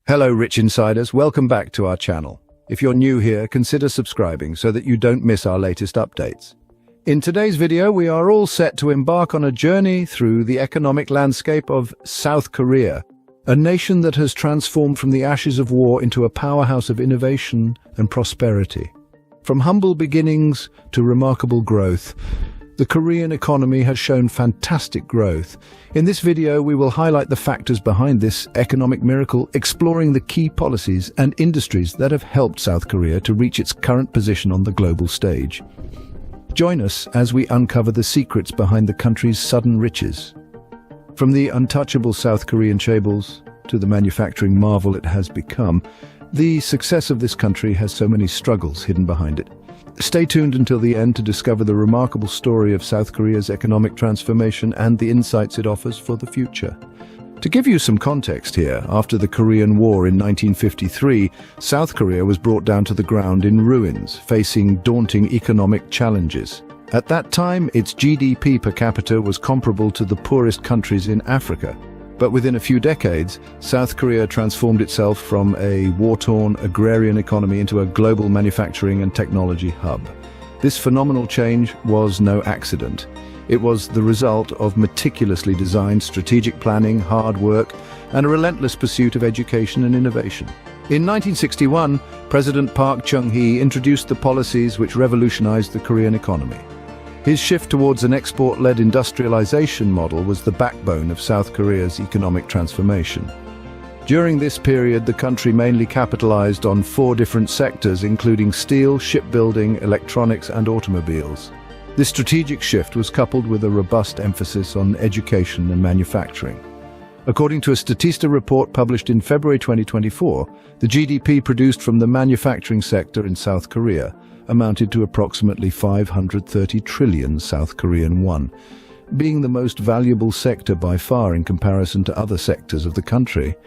Hello Rich Insiders, welcome back to our channel. If you're new here, consider subscribing so that you don't miss our latest updates. In today's video, we are all set to embark on a journey through the economic landscape of South Korea, a nation that has transformed from the ashes of war into a powerhouse of innovation and prosperity. From humble beginnings to remarkable growth, the Korean economy has shown fantastic growth. In this video, we will highlight the factors behind this economic miracle, exploring the key policies and industries that have helped South Korea to reach its current position on the global stage. Join us as we uncover the secrets behind the country's sudden riches. From the untouchable South Korean chaebols to the manufacturing marvel it has become, the success of this country has so many struggles hidden behind it. Stay tuned until the end to discover the remarkable story of South Korea's economic transformation and the insights it offers for the future. To give you some context here, after the Korean War in 1953, South Korea was brought down to the ground in ruins, facing daunting economic challenges. At that time, its GDP per capita was comparable to the poorest countries in Africa. But within a few decades, South Korea transformed itself from a war-torn agrarian economy into a global manufacturing and technology hub. This phenomenal change was no accident. It was the result of meticulously designed strategic planning, hard work, and a relentless pursuit of education and innovation. In 1961, President Park Chung-hee introduced the policies which revolutionized the Korean economy. His shift towards an export-led industrialization model was the backbone of South Korea's economic transformation. During this period, the country mainly capitalized on 4 different sectors, including steel, shipbuilding, electronics, and automobiles. This strategic shift was coupled with a robust emphasis on education and manufacturing. According to a Statista report published in February 2024, the GDP produced from the manufacturing sector in South Korea amounted to approximately 530 trillion South Korean won. Being the most valuable sector by far in comparison to other sectors of the country,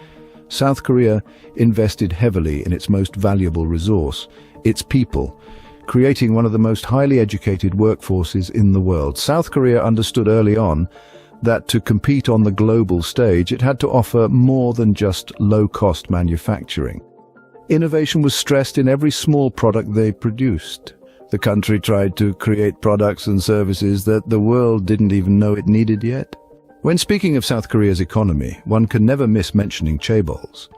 South Korea invested heavily in its most valuable resource, its people, creating one of the most highly educated workforces in the world. South Korea understood early on that to compete on the global stage, it had to offer more than just low-cost manufacturing. Innovation was stressed in every small product they produced. The country tried to create products and services that the world didn't even know it needed yet. When speaking of South Korea's economy, one can never miss mentioning chaebols.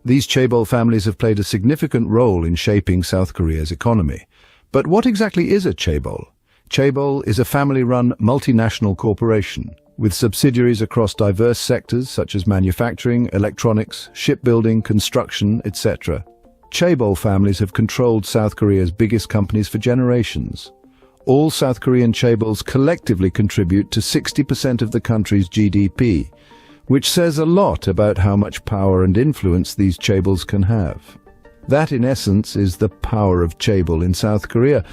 These chaebol families have played a significant role in shaping South Korea's economy. But what exactly is a chaebol? Chaebol is a family-run multinational corporation with subsidiaries across diverse sectors such as manufacturing, electronics, shipbuilding, construction, etc. Chaebol families have controlled South Korea's biggest companies for generations. All South Korean chaebols collectively contribute to 60% of the country's GDP, which says a lot about how much power and influence these chaebols can have. That, in essence, is the power of chaebol in South Korea.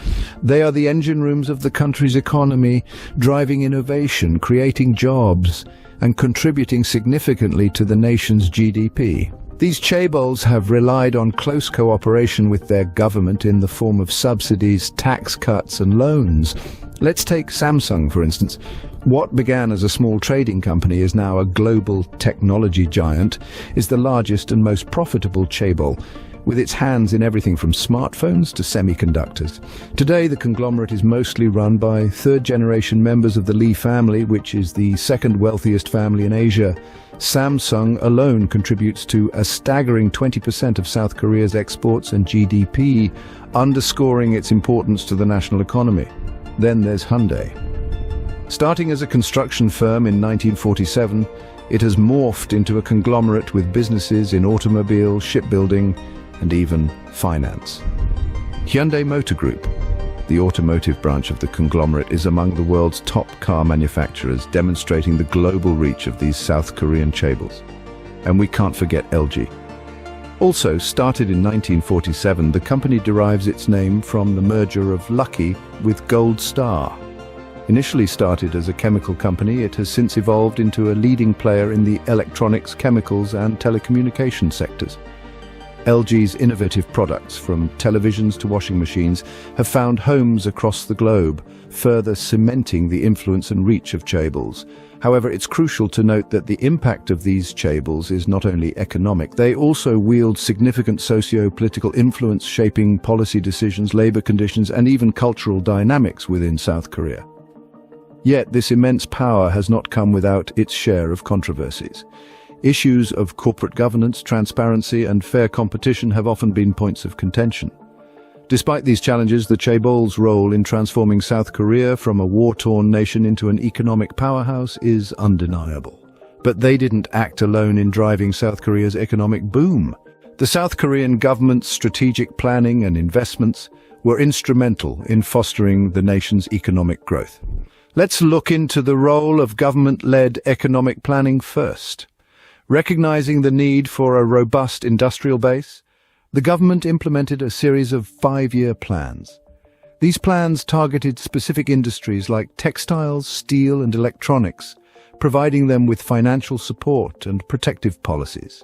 They are the engine rooms of the country's economy, driving innovation, creating jobs, and contributing significantly to the nation's GDP. These chaebols have relied on close cooperation with their government in the form of subsidies, tax cuts, and loans. Let's take Samsung, for instance. What began as a small trading company is now a global technology giant, is the largest and most profitable chaebol, with its hands in everything from smartphones to semiconductors. Today, the conglomerate is mostly run by third-generation members of the Lee family, which is the second wealthiest family in Asia. Samsung alone contributes to a staggering 20% of South Korea's exports and GDP, underscoring its importance to the national economy. Then there's Hyundai. Starting as a construction firm in 1947, it has morphed into a conglomerate with businesses in automobile, shipbuilding, and even finance. Hyundai Motor Group, the automotive branch of the conglomerate, is among the world's top car manufacturers, demonstrating the global reach of these South Korean chaebols. And we can't forget LG. Also, started in 1947, the company derives its name from the merger of Lucky with Gold Star. Initially started as a chemical company, it has since evolved into a leading player in the electronics, chemicals, and telecommunication sectors. LG's innovative products, from televisions to washing machines, have found homes across the globe, further cementing the influence and reach of chaebols. However, it's crucial to note that the impact of these chaebols is not only economic, they also wield significant socio-political influence, shaping policy decisions, labor conditions, and even cultural dynamics within South Korea. Yet, this immense power has not come without its share of controversies. Issues of corporate governance, transparency, and fair competition have often been points of contention. Despite these challenges, the chaebol's role in transforming South Korea from a war-torn nation into an economic powerhouse is undeniable. But they didn't act alone in driving South Korea's economic boom. The South Korean government's strategic planning and investments were instrumental in fostering the nation's economic growth. Let's look into the role of government-led economic planning first. Recognizing the need for a robust industrial base, the government implemented a series of 5-year plans. These plans targeted specific industries like textiles, steel, and electronics, providing them with financial support and protective policies.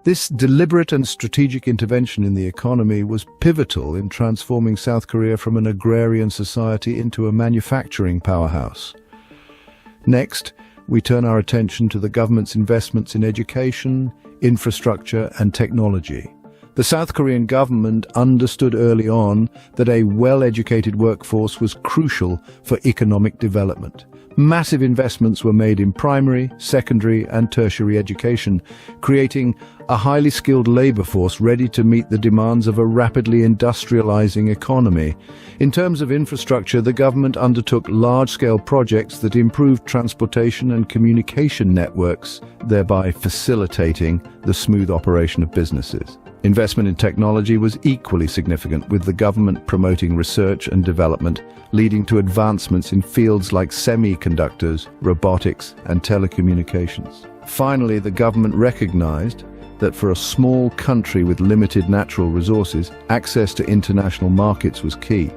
This deliberate and strategic intervention in the economy was pivotal in transforming South Korea from an agrarian society into a manufacturing powerhouse. Next, we turn our attention to the government's investments in education, infrastructure, and technology. The South Korean government understood early on that a well-educated workforce was crucial for economic development. Massive investments were made in primary, secondary, and tertiary education, creating a highly skilled labor force ready to meet the demands of a rapidly industrializing economy. In terms of infrastructure, the government undertook large-scale projects that improved transportation and communication networks, thereby facilitating the smooth operation of businesses. Investment in technology was equally significant, with the government promoting research and development, leading to advancements in fields like semiconductors, robotics, and telecommunications. Finally, the government recognized that for a small country with limited natural resources, access to international markets was key.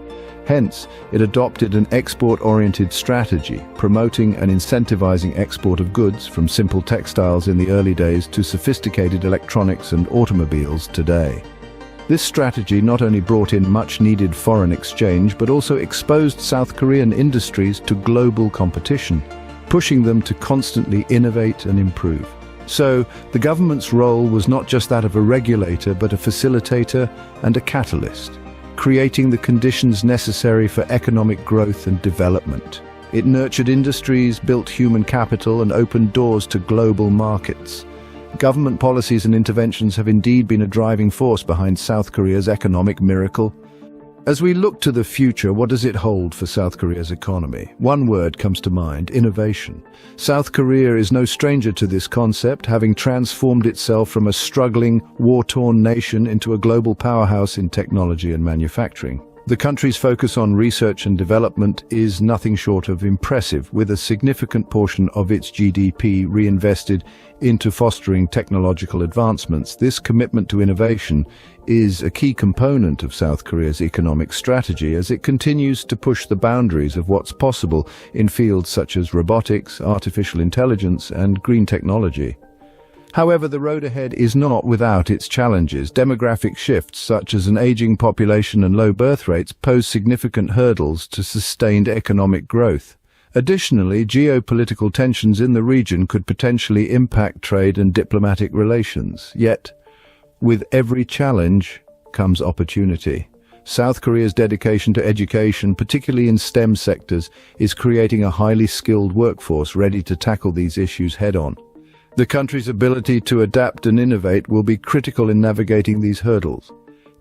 Hence, it adopted an export-oriented strategy, promoting and incentivizing export of goods, from simple textiles in the early days to sophisticated electronics and automobiles today. This strategy not only brought in much-needed foreign exchange, but also exposed South Korean industries to global competition, pushing them to constantly innovate and improve. So, the government's role was not just that of a regulator, but a facilitator and a catalyst, creating the conditions necessary for economic growth and development. It nurtured industries, built human capital, and opened doors to global markets. Government policies and interventions have indeed been a driving force behind South Korea's economic miracle. As we look to the future, what does it hold for South Korea's economy? One word comes to mind: innovation. South Korea is no stranger to this concept, having transformed itself from a struggling, war-torn nation into a global powerhouse in technology and manufacturing. The country's focus on research and development is nothing short of impressive, with a significant portion of its GDP reinvested into fostering technological advancements. This commitment to innovation is a key component of South Korea's economic strategy, as it continues to push the boundaries of what's possible in fields such as robotics, artificial intelligence, and green technology. However, the road ahead is not without its challenges. Demographic shifts, such as an aging population and low birth rates, pose significant hurdles to sustained economic growth. Additionally, geopolitical tensions in the region could potentially impact trade and diplomatic relations. Yet, with every challenge comes opportunity. South Korea's dedication to education, particularly in STEM sectors, is creating a highly skilled workforce ready to tackle these issues head-on. The country's ability to adapt and innovate will be critical in navigating these hurdles.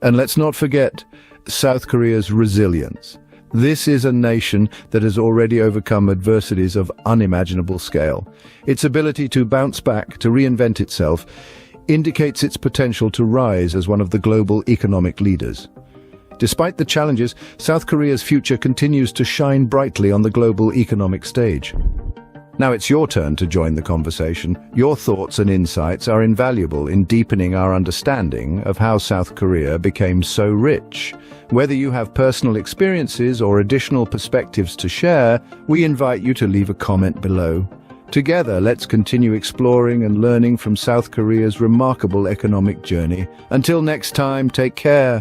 And let's not forget South Korea's resilience. This is a nation that has already overcome adversities of unimaginable scale. Its ability to bounce back, to reinvent itself, indicates its potential to rise as one of the global economic leaders. Despite the challenges, South Korea's future continues to shine brightly on the global economic stage. Now it's your turn to join the conversation. Your thoughts and insights are invaluable in deepening our understanding of how South Korea became so rich. Whether you have personal experiences or additional perspectives to share, we invite you to leave a comment below. Together, let's continue exploring and learning from South Korea's remarkable economic journey. Until next time, take care.